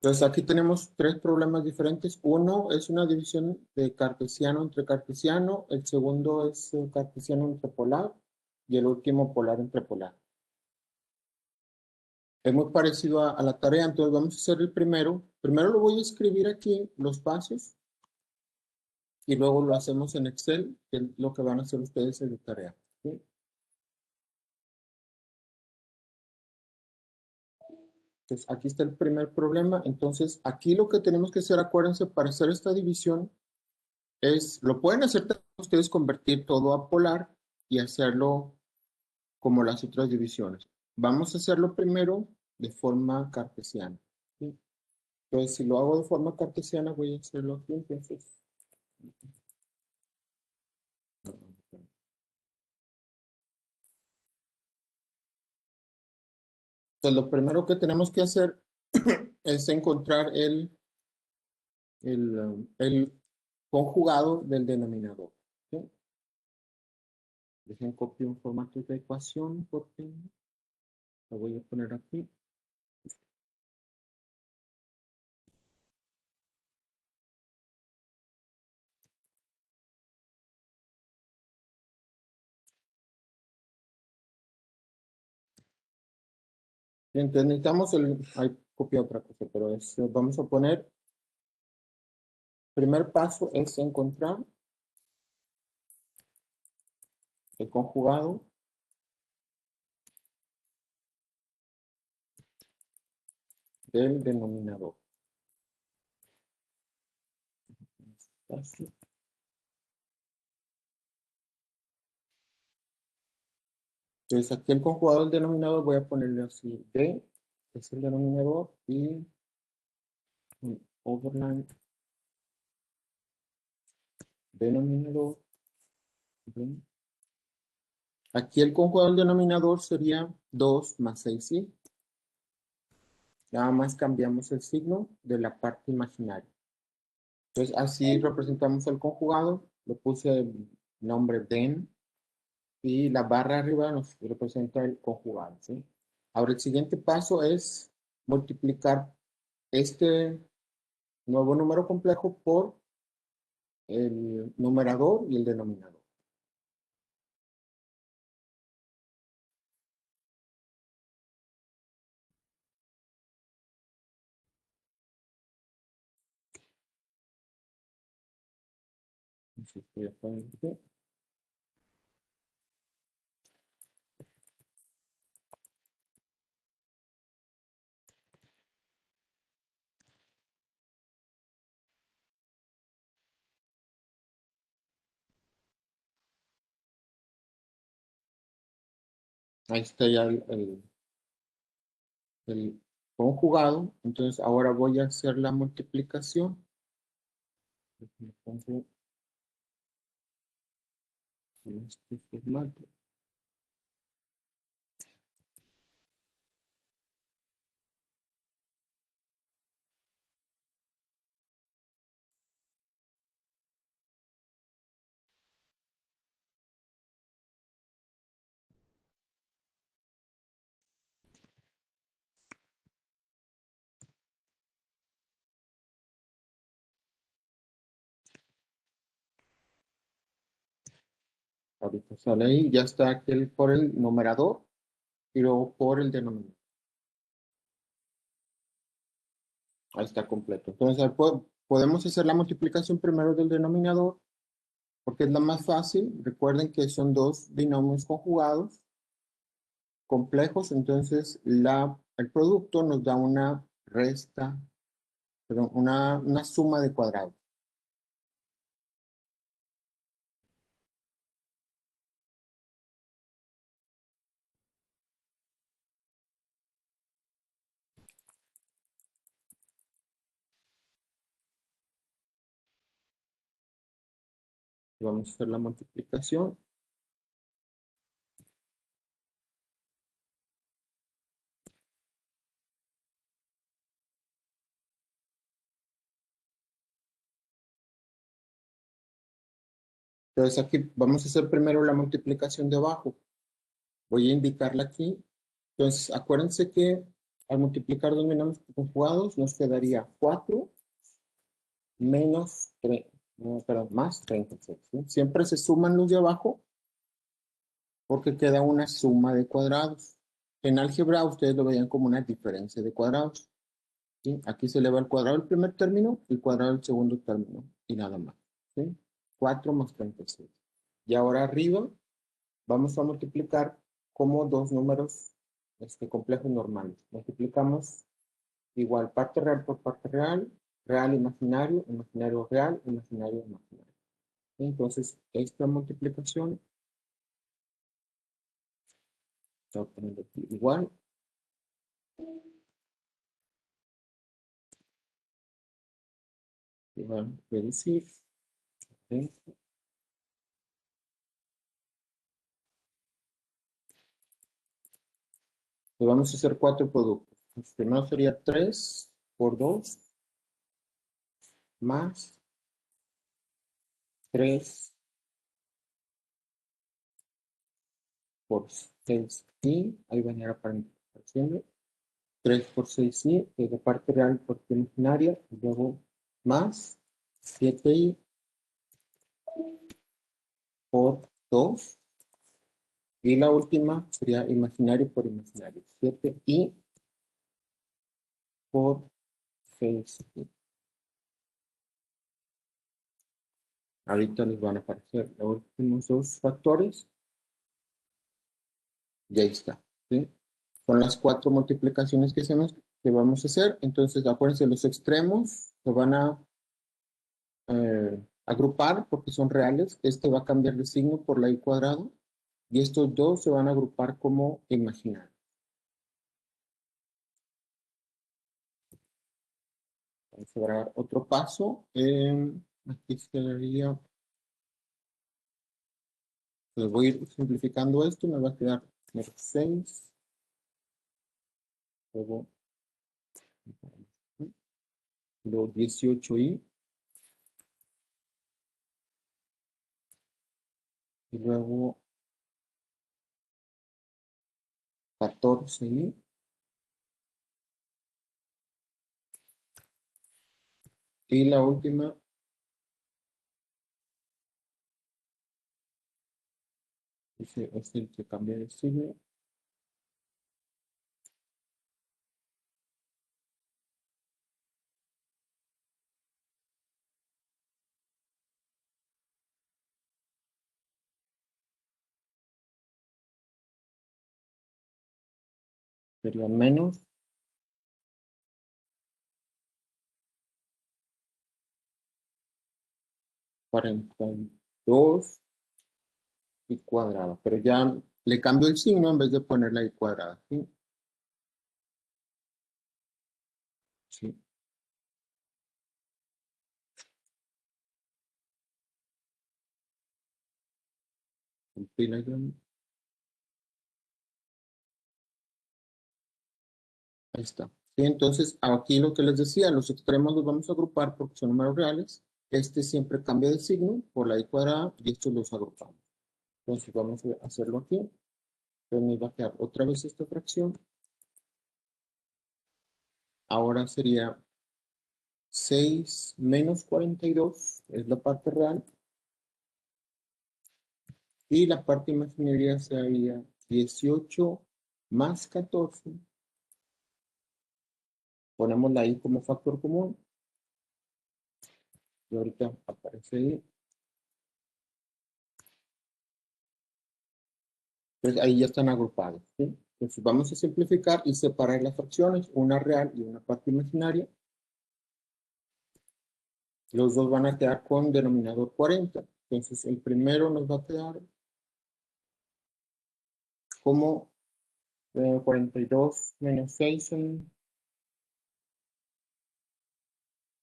Entonces aquí tenemos tres problemas diferentes. Uno es una división de cartesiano entre cartesiano, el segundo es cartesiano entre polar y el último polar entre polar. Es muy parecido a la tarea, entonces vamos a hacer el primero. Primero lo voy a escribir aquí, los pasos, y luego lo hacemos en Excel, que es lo que van a hacer ustedes en la tarea. ¿Sí? Entonces aquí está el primer problema. Entonces aquí lo que tenemos que hacer, acuérdense, para hacer esta división, lo pueden hacer también ustedes, convertir todo a polar y hacerlo como las otras divisiones. Vamos a hacerlo primero de forma cartesiana. ¿Sí? Entonces, si lo hago de forma cartesiana, voy a hacerlo aquí. Entonces, lo primero que tenemos que hacer es encontrar el conjugado del denominador. ¿Sí? Dejen copiar un formato de ecuación porque lo voy a poner aquí. Entonces necesitamos hay copia otra cosa, pero vamos a poner, primer paso es encontrar el conjugado del denominador. Así. Entonces aquí el conjugado del denominador voy a ponerle así, D es el denominador y un overline denominador. ¿Sí? Aquí el conjugado del denominador sería 2 más 6, ¿sí? Nada más cambiamos el signo de la parte imaginaria. Entonces así representamos el conjugado, le puse el nombre den y la barra arriba nos representa el conjugado, ¿sí? Ahora el siguiente paso es multiplicar este nuevo número complejo por el numerador y el denominador. Entonces, voy a poner aquí. Ahí está ya el conjugado. Entonces ahora voy a hacer la multiplicación. Entonces, en este formato. Ahorita sale ahí, ya está aquel por el numerador y luego por el denominador. Ahí está completo. Entonces, podemos hacer la multiplicación primero del denominador, porque es la más fácil. Recuerden que son dos binomios conjugados complejos, entonces el producto nos da una resta, perdón, una suma de cuadrados. Vamos a hacer la multiplicación. Entonces aquí vamos a hacer primero la multiplicación de abajo. Voy a indicarla aquí. Entonces acuérdense que Al multiplicar dos binomios conjugados nos quedaría 4 menos 3, no, perdón, más 36. ¿Sí? Siempre se suman los de abajo porque queda una suma de cuadrados. En álgebra ustedes lo veían como una diferencia de cuadrados. ¿Sí? Aquí se eleva el cuadrado del primer término y el cuadrado del segundo término y nada más. ¿Sí? 4 más 36. Y ahora arriba vamos a multiplicar como dos números complejos normales. Multiplicamos igual parte real por parte real, real imaginario, imaginario real, imaginario imaginario. Entonces, esta multiplicación se va a poner aquí igual. Igual, reducir. ¿Sí? Y vamos a hacer cuatro productos. El primero sería 3 por 2 más 3 por 6 y ahí va a venir a apareciendo 3 por 6 y que es la parte real por parte imaginaria y luego más 7i por 2 y la última sería imaginario por imaginario 7i por 6i. Ahorita les van a aparecer los últimos dos factores y ahí está. ¿Sí? Son las cuatro multiplicaciones que vamos a hacer. Entonces, acuérdense, los extremos se van a agrupar porque son reales. Este va a cambiar de signo por la i cuadrado y estos dos se van a agrupar como imaginarios. Vamos a ver otro paso. Aquí sería, les voy a ir simplificando esto. Me va a quedar 6, luego 18i y luego 14i y la última es el que cambia de signo. Sería menos 42 y cuadrada, pero ya le cambio el signo en vez de ponerla y cuadrada. ¿Sí? Sí. Compila yo. Ahí está. Sí, entonces, aquí lo que les decía, los extremos los vamos a agrupar porque son números reales. Este siempre cambia de signo por la i cuadrada y estos los agrupamos. Entonces, vamos a hacerlo aquí. Entonces, me va a quedar otra vez esta fracción. Ahora sería 6 menos 42, es la parte real. Y la parte imaginaria sería 18 más 14. Ponemos la i como factor común. Y ahorita aparece ahí. Entonces ahí ya están agrupados. ¿Sí? Entonces vamos a simplificar y separar las fracciones, una real y una parte imaginaria. Los dos van a quedar con denominador 40. Entonces el primero nos va a quedar como 42 menos 6 en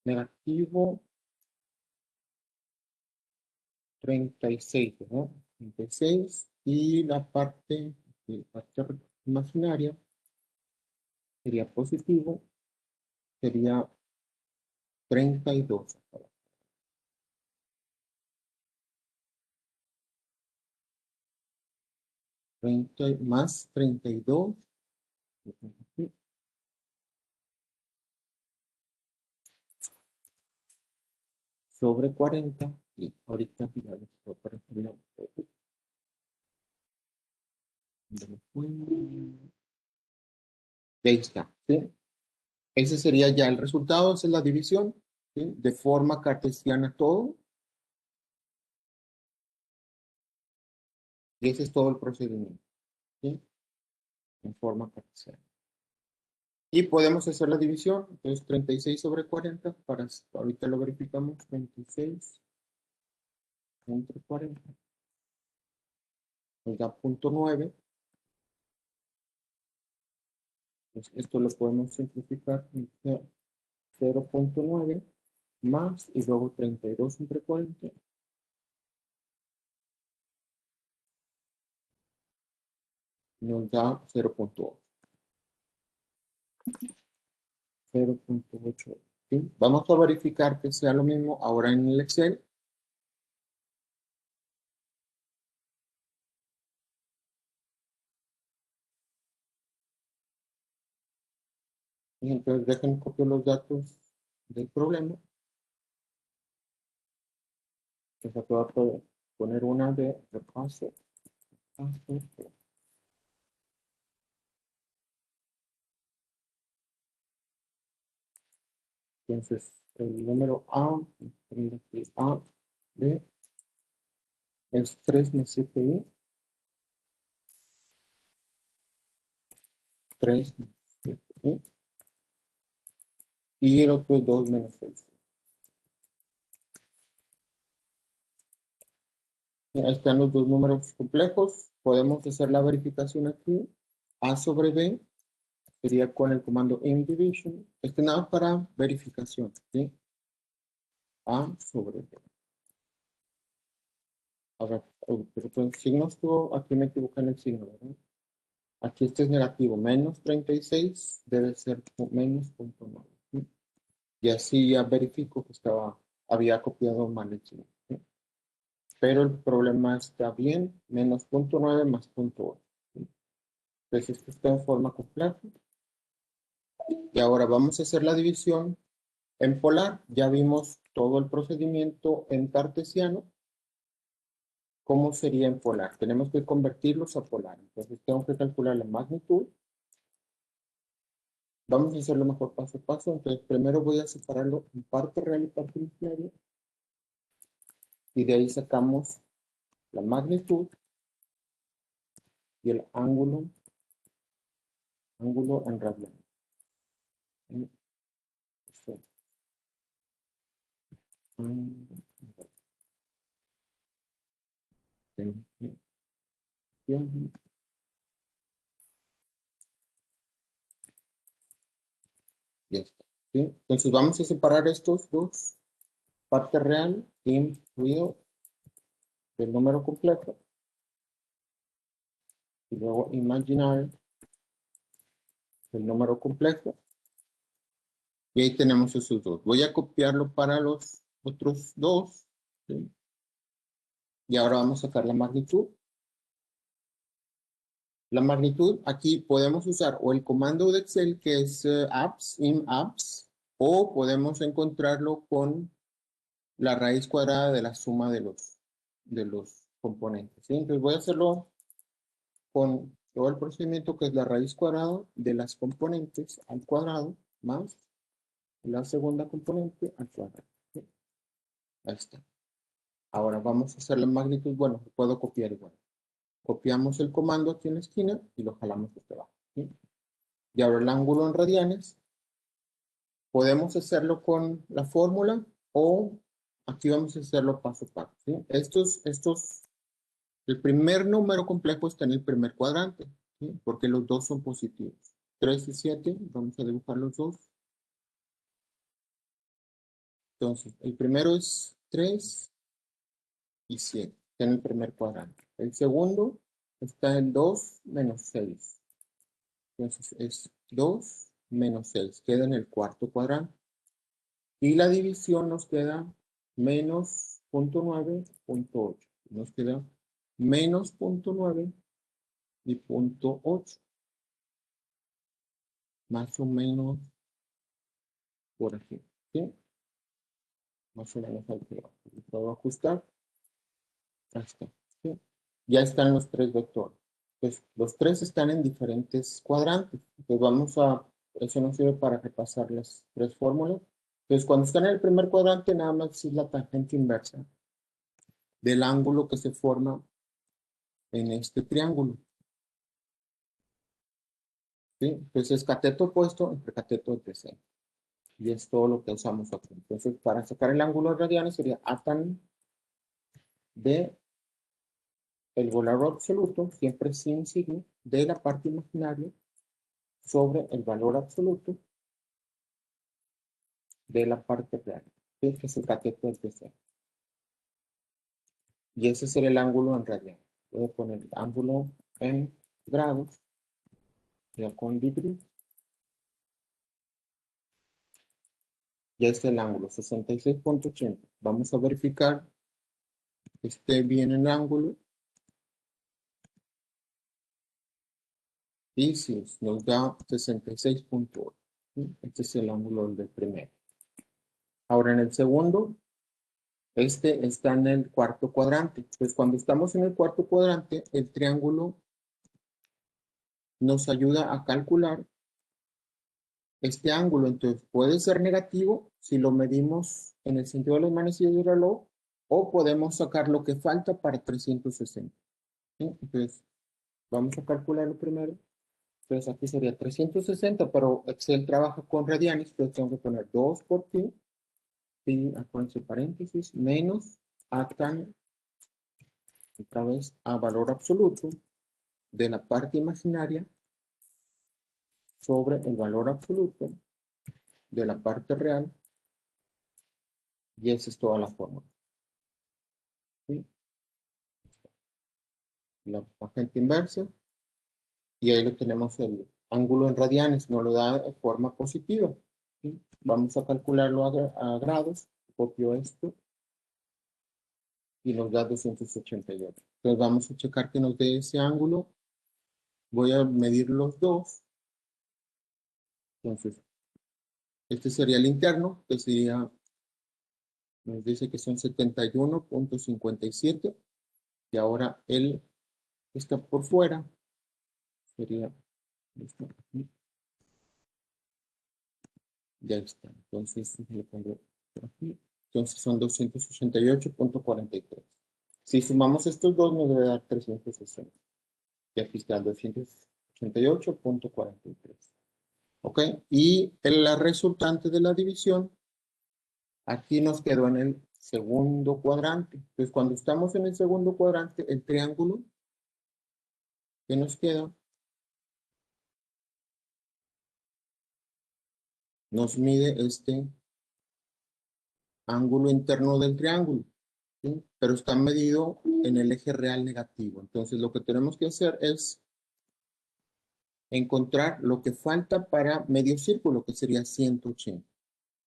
negativo 36, ¿no? 36 y la parte imaginaria sería positivo, sería 32. 30 más 32 sobre 40. Y ahorita ya les voy a aparecer la- Ahí está, ¿sí? Ese sería ya el resultado, esa es la división, ¿sí? De forma cartesiana todo. Y ese es todo el procedimiento, ¿sí? En forma cartesiana. Y podemos hacer la división, entonces 36 sobre 40, para, ahorita lo verificamos, 36 entre 40, nos da 0.9. Pues esto lo podemos simplificar en 0.9 más y luego 32 entre 40 nos da 0.8. 0.8. ¿Sí? Vamos a verificar que sea lo mismo ahora en el Excel. Y entonces dejen copiar los datos del problema. Entonces voy a poner una de repaso. Entonces, el número A, A de es 3 más 7i, 3 más 7i, y el otro es 2 menos 6. Ahí están los dos números complejos. Podemos hacer la verificación aquí. A sobre B sería con el comando InDivision. Este nada para verificación, ¿sí? A sobre B. A ver, pero el signo estuvo, aquí me equivoqué en el signo, ¿verdad? Aquí este es negativo, menos 36 debe ser menos 0.9. ¿Sí? Y así ya verifico que había copiado mal el signo, ¿sí? Pero el problema está bien, menos 0.9 más 0.8. ¿Sí? Entonces esto está en forma compleja. Y ahora vamos a hacer la división en polar. Ya vimos todo el procedimiento en cartesiano. ¿Cómo sería en polar? Tenemos que convertirlos a polar. Entonces tengo que calcular la magnitud. Vamos a hacerlo mejor paso a paso. Entonces primero voy a separarlo en parte real y parte imaginaria. Y de ahí sacamos la magnitud y el ángulo en radianes. Ya está, ¿sí? Entonces vamos a separar estos dos, parte real incluido el número completo y luego imaginar el número completo. Y ahí tenemos esos dos. Voy a copiarlo para los otros dos, ¿sí? Y ahora vamos a sacar la magnitud. La magnitud, aquí podemos usar o el comando de Excel que es apps, in apps, o podemos encontrarlo con la raíz cuadrada de la suma de los componentes, ¿sí? Entonces voy a hacerlo con todo el procedimiento que es la raíz cuadrada de las componentes al cuadrado más la segunda componente al cuadrado, ¿sí? Ahí está. Ahora vamos a hacer la magnitud. Bueno, puedo copiar igual. Copiamos el comando aquí en la esquina y lo jalamos hacia abajo, ¿sí? Y ahora el ángulo en radianes. Podemos hacerlo con la fórmula o aquí vamos a hacerlo paso a paso, ¿sí? El primer número complejo está en el primer cuadrante, ¿sí? Porque los dos son positivos. 3 y 7, vamos a dibujar los dos. Entonces, el primero es 3 y 7, está en el primer cuadrante. El segundo está en 2 menos 6. Entonces, es 2 menos 6, queda en el cuarto cuadrante. Y la división nos queda menos 0.9, 0.8. Nos queda menos 0.9 y 0.8. Más o menos por aquí, ¿sí? Más o menos al que puedo ajustar. Ahí está, ¿sí? Ya están los tres vectores. Pues los tres están en diferentes cuadrantes. Pues eso nos sirve para repasar las tres fórmulas. Entonces, cuando están en el primer cuadrante, nada más es la tangente inversa del ángulo que se forma en este triángulo. ¿Sí? Entonces, cateto opuesto entre cateto adyacente. Y es todo lo que usamos aquí. Entonces, para sacar el ángulo radiano sería a tan de el valor absoluto, siempre sin signo, de la parte imaginaria sobre el valor absoluto de la parte real, ¿sí? Que es el cateto adyacente. Y ese será el ángulo en radianes. Voy a poner el ángulo en grados, ya con degree. Ya está el ángulo, 66.80. Vamos a verificar que esté bien el ángulo. Y si nos da 66.8. Este es el ángulo del primero. Ahora en el segundo, este está en el cuarto cuadrante. Pues cuando estamos en el cuarto cuadrante, el triángulo nos ayuda a calcular este ángulo. Entonces puede ser negativo si lo medimos en el sentido de las manecillas del reloj, o podemos sacar lo que falta para 360. ¿Sí? Entonces vamos a calcularlo primero. Entonces aquí sería 360, pero Excel trabaja con radianes, entonces tengo que poner 2 por pi, y acuérdense paréntesis, menos a tan, otra vez, a valor absoluto de la parte imaginaria sobre el valor absoluto de la parte real, y esa es toda la fórmula. ¿Sí? La tangente inversa, y ahí lo tenemos el ángulo en radianes, nos lo da de forma positiva. ¿Sí? Vamos a calcularlo a grados, copio esto, y nos da 288. Entonces vamos a checar que nos dé ese ángulo. Voy a medir los dos. Entonces, este sería el interno, que sería, nos dice que son 71.57. Y ahora el que está por fuera sería, ya está. Entonces, le pongo por aquí. Entonces son 288.43. Si sumamos estos dos, nos debe dar 360. Y aquí está 288.43. ¿Ok? Y la resultante de la división, aquí nos quedó en el segundo cuadrante. Entonces, cuando estamos en el segundo cuadrante, el triángulo que nos queda nos mide este ángulo interno del triángulo, ¿sí? Pero está medido en el eje real negativo. Entonces, lo que tenemos que hacer es encontrar lo que falta para medio círculo, que sería 180.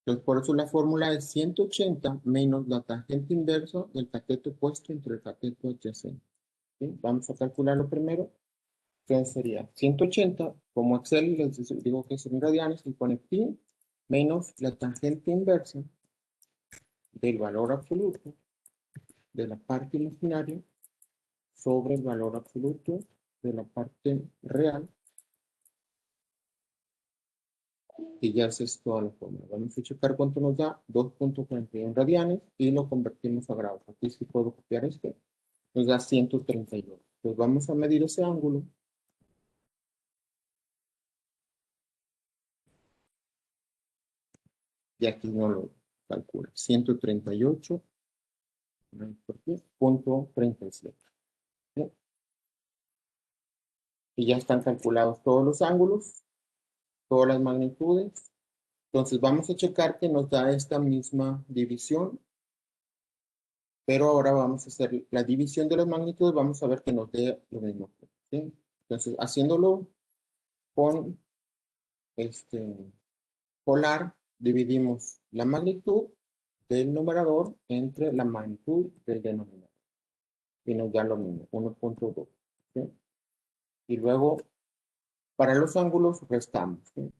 Entonces, por eso la fórmula es 180 menos la tangente inversa del cateto opuesto entre el cateto adyacente. ¿Sí? Vamos a calcularlo primero. Entonces sería 180, como Excel les digo que es en radianes, y pone pi menos la tangente inversa del valor absoluto de la parte imaginaria sobre el valor absoluto de la parte real, y ya es toda la fórmula. Vamos a checar cuánto nos da, 2.41 radianes, y lo convertimos a grados. Aquí sí puedo copiar este, nos da 132. Pues vamos a medir ese ángulo. Y aquí no lo calcula. 138.37. ¿Sí? Y ya están calculados todos los ángulos, todas las magnitudes. Entonces vamos a checar que nos da esta misma división, pero ahora vamos a hacer la división de las magnitudes, vamos a ver que nos dé lo mismo. ¿Sí? Entonces, haciéndolo con polar, dividimos la magnitud del numerador entre la magnitud del denominador. Y nos da lo mismo, 1.2. ¿Sí? Y luego, para los ángulos, restamos. ¿Sí?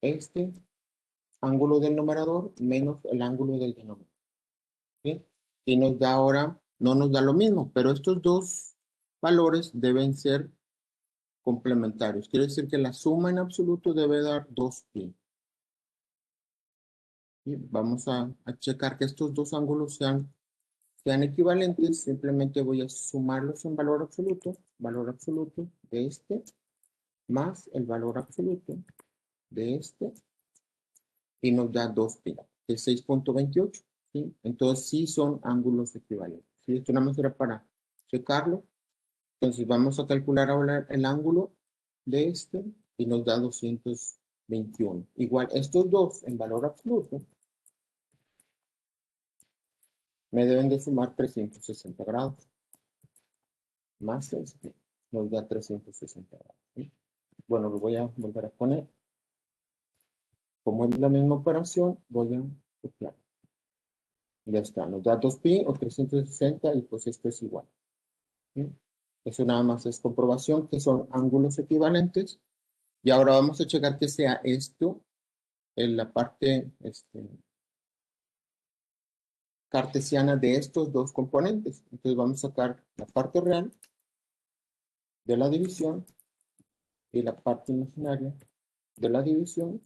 Este ángulo del numerador menos el ángulo del denominador. ¿sí? Y nos da ahora, no nos da lo mismo, pero estos dos valores deben ser complementarios. Quiere decir que la suma en absoluto debe dar 2pi. ¿Sí? Vamos a checar que estos dos ángulos sean equivalentes. Simplemente voy a sumarlos en valor absoluto de este, más el valor absoluto de este, y nos da 2pi, que es 6.28. ¿Sí? Entonces sí son ángulos equivalentes. ¿Sí? Esto nada más era para checarlo. Entonces vamos a calcular ahora el ángulo de este y nos da 221. Igual, estos dos en valor absoluto me deben de sumar 360 grados. Más este nos da 360 grados. ¿Sí? Bueno, lo voy a volver a poner. Como es la misma operación, voy a copiar. Ya está, nos da 2pi o 360 y pues esto es igual. ¿Sí? Eso nada más es comprobación que son ángulos equivalentes. Y ahora vamos a checar que sea esto en la parte cartesiana de estos dos componentes. Entonces vamos a sacar la parte real de la división y la parte imaginaria de la división,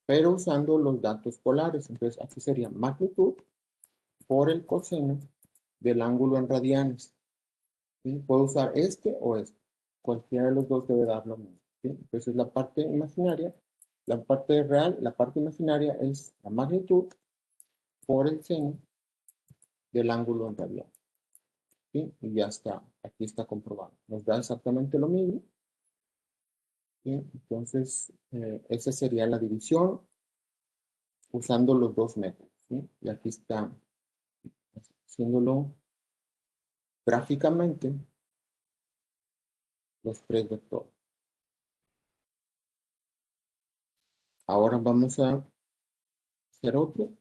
pero usando los datos polares. Entonces aquí sería magnitud por el coseno del ángulo en radianes. ¿Sí? Puedo usar este o este. Cualquiera de los dos debe dar lo mismo. ¿Sí? Entonces la parte imaginaria, la parte real, la parte imaginaria es la magnitud por el seno del ángulo en radianes. ¿Sí? Y ya está, aquí está comprobado. Nos da exactamente lo mismo. ¿Sí? Entonces, esa sería la división usando los dos métodos. ¿Sí? Y aquí está haciéndolo gráficamente los tres vectores. Ahora vamos a hacer otro.